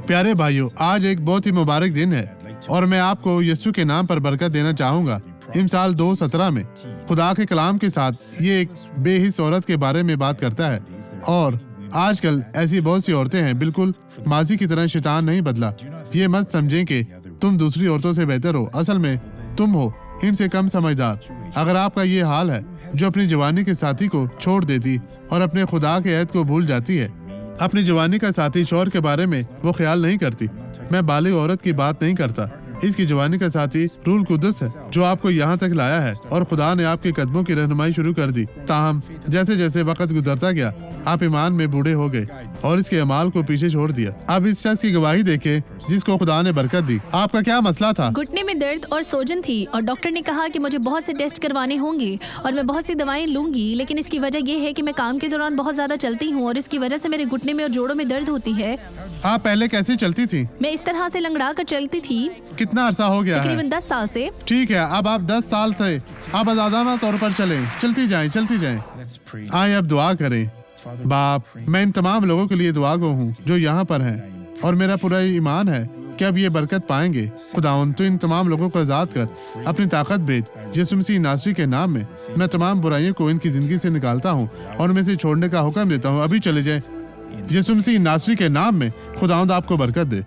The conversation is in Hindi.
प्यारे भाइयों, आज एक बहुत ही मुबारक दिन है और मैं आपको यीशु के नाम पर बरकत देना चाहूँगा। इमसाल 2:17 में खुदा के कलाम के साथ ये एक बेहिस औरत के बारे में बात करता है। और आजकल ऐसी बहुत सी औरतें हैं, बिल्कुल माजी की तरह शैतान नहीं बदला। ये मत समझें कि तुम दूसरी औरतों से बेहतर हो, असल में तुम हो इनसे कम समझदार। अगर आपका ये हाल है, जो अपनी जवानी के साथी को छोड़ देती और अपने खुदा के ऐद को भूल जाती है, अपनी जवानी का साथी शौहर के बारे में वो ख्याल नहीं करती। मैं बालिग औरत की बात नहीं करता, इसकी जवानी का साथी रूल कुदस है जो आपको यहाँ तक लाया है और खुदा ने आपके कदमों की रहनुमाई शुरू कर दी। ताहम जैसे जैसे वक्त गुजरता गया, आप ईमान में बूढ़े हो गए और इसके अमाल को पीछे छोड़ दिया। अब इस शख्स की गवाही देखें जिसको खुदा ने बरकत दी। आपका क्या मसला था? घुटने में दर्द और सोजन थी और डॉक्टर ने कहा कि मुझे बहुत से टेस्ट करवाने होंगे और मैं बहुत सी दवाएं लूंगी, लेकिन इसकी वजह यह है कि मैं काम के दौरान बहुत ज्यादा चलती हूँ और इसकी वजह से मेरे घुटने में और जोड़ों में दर्द होती है। आप पहले कैसे चलती थी? मैं इस तरह से लंगड़ा कर चलती थी। कितना अरसा हो गया है? तकरीबन 10 साल से। ठीक है, अब आप 10 साल थे, आप आजादाना तौर पर चलें, चलती जाएं। आए अब दुआ करें। बाप, मैं इन तमाम लोगों के लिए दुआ गो हूँ जो यहाँ पर हैं और मेरा पूरा ईमान है कि अब ये बरकत पाएंगे। खुदाउन, तो इन तमाम लोगों को आजाद कर, अपनी ताकत भेज। यीशु मसीह नासरी के नाम में मैं तमाम बुराइयों को इनकी जिंदगी से निकालता हूँ और उनमें से छोड़ने का हुक्म देता हूँ। अभी चले जाएं। यीशु मसीह नासरी के नाम में खुदाउन आपको बरकत दे।